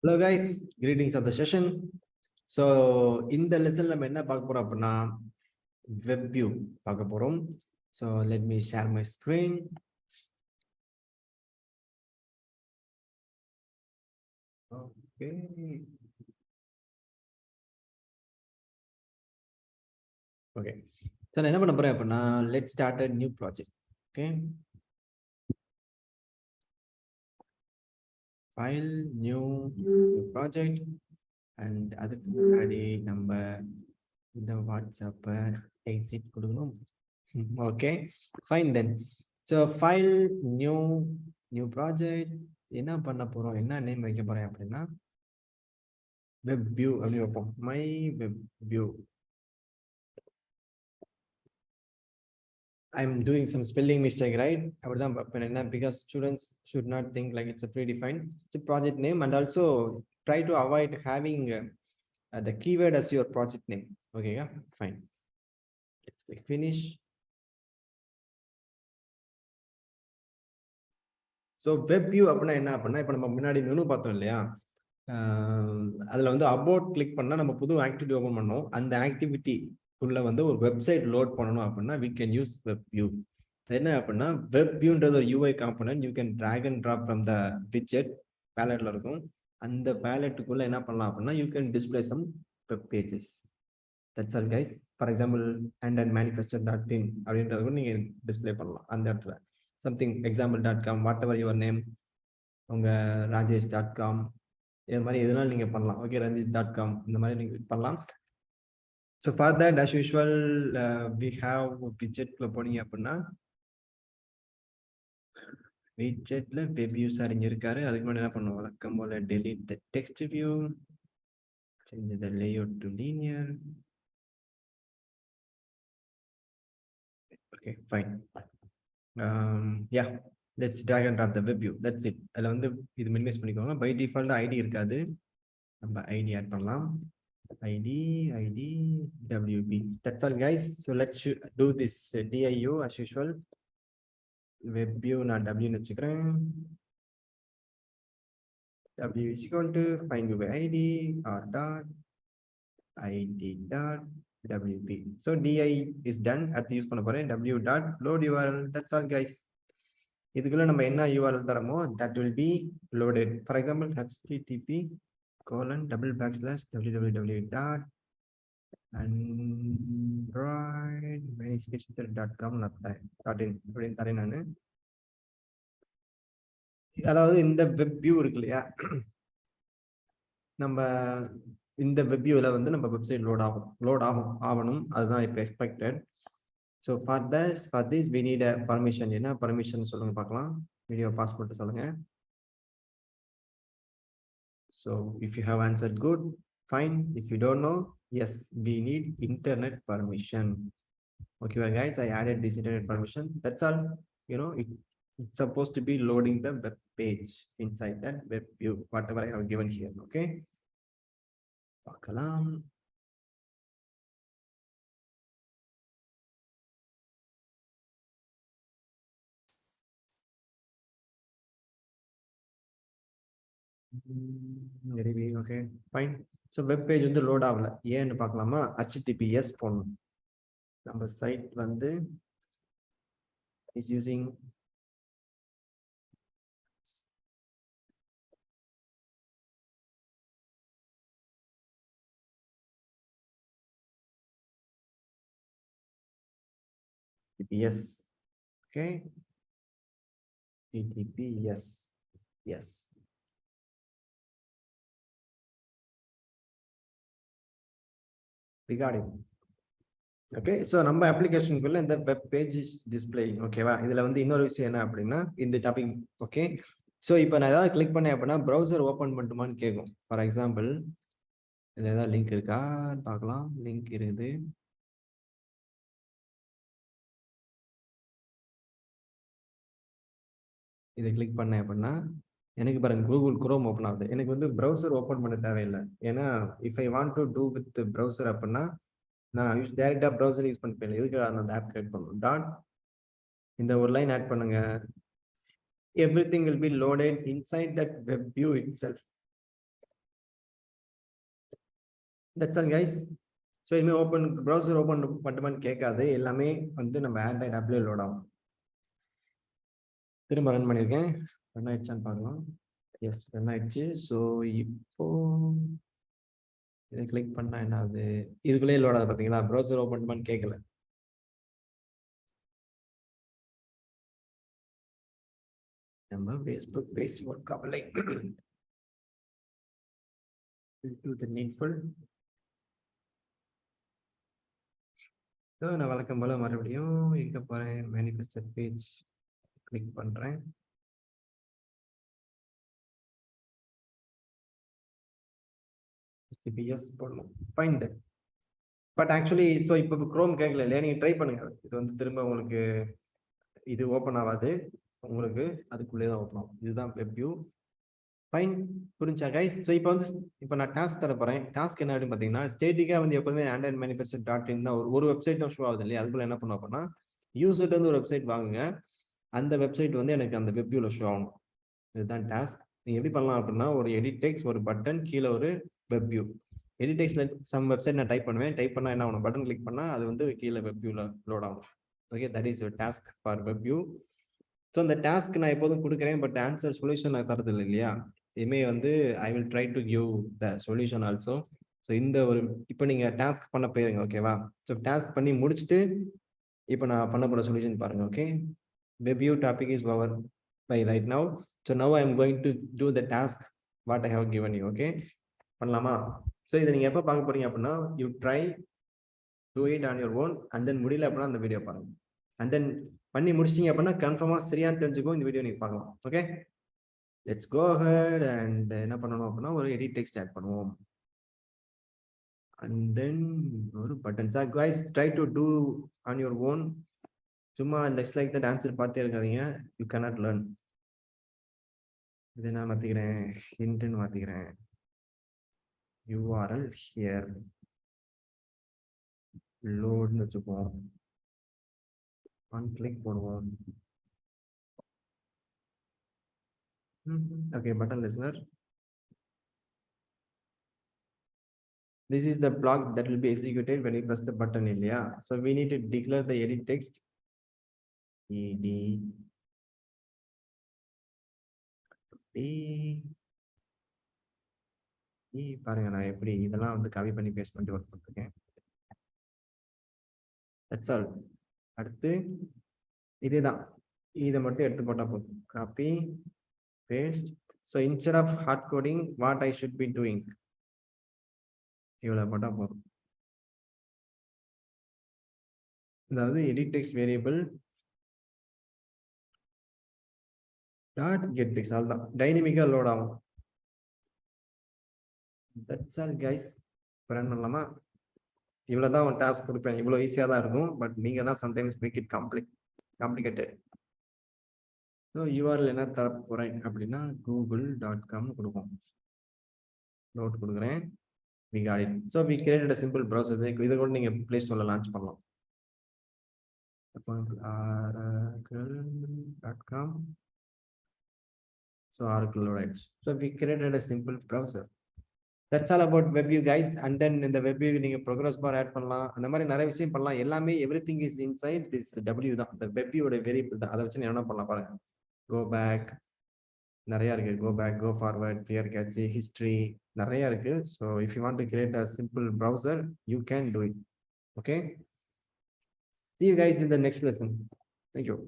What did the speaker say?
Hello guys, greetings of the session. So in the lesson நம்ம என்ன பார்க்க போறோம் அப்படின்னா web view பார்க்க போறோம். So let me share my screen. Okay. Okay. So நான் என்ன பண்ண போறேன் அப்படின்னா let's start a new project. Okay. File new project and அதுக்கு முன்னாடி நம்ம இந்த வாட்ஸ்அப்பை எக்ஸிட் கொடுக்கணும். Okay, fine then. So file new project என்ன பண்ண போறோம், என்ன நேம் வைக்க போறேன் அப்படின்னா web view அப்படி வைப்போம். My web view. I'm doing some spelling mistake, right? அப்படிதான் பார்ப்பேன் என்ன, because students should not think like it's a predefined. It's a project name and also try to avoid having the keyword as your project name. Okay, yeah, fine. Let's click finish. So web view அப்படின்னா என்ன அப்படின்னா, இப்போ நம்ம முன்னாடி menu பார்த்தோம் இல்லையா, அதில் வந்து அபவுட் கிளிக் பண்ணால் நம்ம புது ஆக்டிவிட்டி ஓப்பன் பண்ணோம். அந்த ஆக்டிவிட்டிக்குள்ளே வந்து ஒரு வெப்சைட் லோட் பண்ணணும் அப்படின்னா we can use web view. என்ன அப்படின்னா வெப் வியூன்றது ஒரு UI component. You can drag and drop from the widget பேலட்ல இருக்கும். அந்த பேலட்டுக்குள்ளே என்ன பண்ணலாம் அப்படின்னா you can display some web pages. That's all guys. For example andandmanifestor.in அப்படின்றது கூட நீங்கள் டிஸ்பிளே பண்ணலாம் அந்த இடத்துல. Something example.com, whatever your name, உங்கள் rajesh.com, இது மாதிரி எதுனாலும் நீங்கள் பண்ணலாம். ஓகே, ranjit.com இந்த மாதிரி நீங்கள் பண்ணலாம். So for that as usual we have widgetல போனீங்க அப்படின்னா widgetல வெப் வியூஸ் அறிஞ்சிருக்காரு. அதுக்கு முன்னாடி என்ன பண்ணுவோம், வழக்கம் போல delete the text view, change the layout to linear. Okay, fine. Yeah, let's drag and drop the web view. That's it. அதில் வந்து இது மினிமைஸ் பண்ணிக்கோங்க. பை டிஃபால்ட் ஐடி இருக்காது, நம்ம ஐடி ஆட் பண்ணலாம். id wb. That's all guys. So let's do this diu as usual. web view நான் w னு வச்சுக்கிறேன். w is equal to find view by id or dot id dot wb. So di is done. அடுத்து use பண்ண போறேன் w dot load url. That's all guys. இதுக்குள்ள நம்ம என்ன URL தரமோ that will be loaded. For example, http://www dot androidmanifestor.com அப்படின்னு தரேன் நான். அதாவது இந்த வெப் வியூ இருக்கு இல்லையா, நம்ம இந்த வெப் வியூவில் வந்து நம்ம வெப்சைட் லோட் ஆகணும். அதுதான் இப்போ expected. So for this we need a permission. என்ன பர்மிஷன் சொல்லுங்க பார்க்கலாம். வீடியோ பாஸ் பண்ணிட்டு சொல்லுங்க. So if you have answered good, fine. If you don't know, yes, we need internet permission. Okay, well guys, I added this internet permission. That's all. You know, it's supposed to be loading the web page inside that web view, whatever I have given here. Okay. Pakalam. Okay, fine. So web page வந்து load ஆகல, ஏன்னு பார்க்கலாமா. https போடணும். நம்ம side வந்து is using https. Okay, https. Yes. We got it. Okay, so நம்ம அப்ளிகேஷனுக்குள்ள இந்த web page is displaying. ஓகேவா, இதில் வந்து இன்னொரு விஷயம் என்ன அப்படின்னா இந்த டாபிக். ஓகே, ஸோ இப்போ நான் ஏதாவது கிளிக் பண்ணேன் அப்படின்னா ப்ரௌசர் ஓப்பன் பண்ணட்டுமான்னு கேட்கும். ஃபார் எக்ஸாம்பிள் இதில் ஏதாவது லிங்க் இருக்கா பார்க்கலாம். லிங்க் இருக்குது. இதை கிளிக் பண்ணேன் அப்படின்னா எனக்கு பாருங்க கூகுள் குரோம் ஓப்பன் ஆகுது. எனக்கு வந்து ப்ரௌசர் ஓப்பன் பண்ண தேவையில்லை. ஏன்னா if I want to do with browser அப்படின்னா நான் டைரக்டா ப்ரௌசர் யூஸ் பண்ணிப்பேன். எதுக்கு அந்த ஆப் கிரியேட் பண்ணணும். டாட் இந்த ஒரு லைன் ஆட் பண்ணுங்க. everything will be loaded inside that web view itself. That's all guys. So இனிமேல் ப்ரௌசர் ஓப்பன் பண்ணுமான்னு கேட்காது, எல்லாமே வந்து நம்ம ஆண்ட்ராய்டு ஆப்லேயே லோட் ஆகும். திரும்ப ரன் பண்ணியிருக்கேன், ரன் ஆயிடுச்சான்னு பார்க்கலாம். எஸ், ரன் ஆயிடுச்சு. ஸோ இப்போ இதை கிளிக் பண்ணா என்ன ஆகுது, இதுக்குள்ளேயே லோட் ஆகுது பார்த்தீங்களா, ப்ரௌசர் ஓப்பன் பண்ணுமான்னு கேட்கல. நம்ம ஃபேஸ்புக் பேஜ் ஒர்க் ஆகலை. Do the needful. ஸோ நான் வழக்கம் போல மறுபடியும் எங்கே போகிறேன், மேனிஃபெஸ்டட் பேஜ் கிளிக் பண்ணுறேன். எஸ் போடணும், ஃபைண்ட். பட் ஆக்சுவலி ஸோ இப்போ க்ரோம் கேட்கல இல்லையா, நீங்கள் ட்ரை பண்ணுங்க. இது வந்து திரும்ப உங்களுக்கு இது ஓப்பன் ஆகாது, உங்களுக்கு அதுக்குள்ளே தான் ஓப்பன் ஆகும். இதுதான் வெப் வியூ. ஃபைன், புரிஞ்சா கைஸ்? ஸோ இப்போ வந்து இப்போ நான் டாஸ்க் தர போகிறேன். டாஸ்க் என்ன அப்படின்னு பார்த்தீங்கன்னா, ஸ்டேட்டிக்காக வந்து எப்போதுமே ஆண்ட்ராய்ட் மேனிஃபெஸ்டட் .in தான் ஒரு வெப்சைட் தான் ஷோ ஆகுது இல்லையா, அதுக்குள்ள என்ன பண்ண அப்படின்னா, யூசர்ட்டு வந்து ஒரு வெப்சைட் வாங்குங்க, அந்த வெப்சைட் வந்து எனக்கு அந்த வெப் வியூவில் ஷோ ஆகணும். இதுதான் டாஸ்க். நீங்கள் எப்படி பண்ணலாம் அப்படின்னா, ஒரு எடிட் டெக்ஸ்ட், ஒரு பட்டன், கீழே ஒரு வெப் வியூ. எடிட் டெக்ஸ்ட்ல சம் வெப்சைட் நான் டைப் பண்ணுவேன், டைப் பண்ணால் என்ன ஆகணும், பட்டன் கிளிக் பண்ணால் அது வந்து கீழே வெப் வியூவில் லோட் ஆகும். Okay, that is your task for web view. So அந்த டாஸ்க் நான் எப்போதும் கொடுக்குறேன், பட் ஆன்சர் சொல்யூஷன் நான் தரது இல்லை இல்லையா. இனிமே வந்து I will try to give the solution also. So இந்த ஒரு இப்போ நீங்கள் டாஸ்க் பண்ண போயிருங்க, ஓகேவா. ஸோ டாஸ்க் பண்ணி முடிச்சுட்டு இப்போ நான் பண்ண போகிற சொல்யூஷன் பாருங்க. Okay, web view topic is over by right now. So now I am going to do the task what I have given you. Okay, பண்ணலாமா? ஸோ இதை நீங்கள் எப்போ பார்க்க போறீங்க அப்படின்னா, you try do it on your own, and then முடியல அப்படின்னா அந்த வீடியோ பாருங்க. அண்ட் தென் பண்ணி முடிச்சிங்க அப்படின்னா கன்ஃபார்மாக சரியானு தெரிஞ்சுக்கும், இந்த வீடியோ நீங்கள் பார்க்கலாம். Okay, let's go ahead. And என்ன பண்ணணும் அப்படின்னா, ஒரு எடிட் டெக்ஸ்ட் ஆட் பண்ணுவோம். அண்ட் தென் ஒரு button. Sir guys, try to do on your own. சும்மா லெட்ஸ் லைக் தட் ஆன்சர் பார்த்தே இருக்காதீங்க, யூ கேனாட் லேர்ன். இதை நான் மாற்றிக்கிறேன், ஹிண்ட்னு மாற்றிக்கிறேன். URL ஹியர் லோட்னு வச்சுப்போம். ஒன் கிளிக் போடுவோம். Okay, button listener. This is the block that will be executed when you press the button in. Yeah, so we need to declare the edit text. Ed பாருங்க, நான் எப்படி இதெல்லாம் வந்து copy பண்ணி paste பண்ணி work பண்ணிருக்கேன். That's all. அடுத்து இதேதான், இதை மட்டும் எடுத்து போட்டா போதும். Copy paste. So instead of hard coding what I should be doing, இவ்வளவு போட்டா போதும். அதாவது edit text variable dot get text, அவ்வளோதான், டைனமிக்காக லோட் ஆகும். That's all guys. ரன் பண்ணலாமா? இவ்வளோ தான் ஒரு டாஸ்க் கொடுப்பேன், இவ்வளோ ஈஸியாக தான் இருக்கும், பட் நீங்கள் தான் sometimes make it complicated. So URL என்ன தர போகிறேன் அப்படின்னா, google.com கொடுப்போம். நோட் கொடுக்குறேன். we got it. So we created a simple browser. இதை கூட நீங்கள் ப்ளே ஸ்டோரில் லான்ச் பண்ணலாம். oracle.com. So Oracle loaded. So we created a simple browser. That's all about WebView guys. And then in the WebView நீங்க progress bar add பண்ணலாம், அந்த மாதிரி நிறைய விஷயம் பண்ணலாம். எல்லாமே everything is inside this W தான், the WebView ஓட வேரியபிள் தான். அதை வச்சு நீங்க என்ன பண்ணலாம் பாருங்க. Go back, நிறைய இருக்கு. Go back, go forward, clear cache, history, நிறைய இருக்கு. So if you want to create a simple browser, you can do it. Okay, see you guys in the next lesson. Thank you.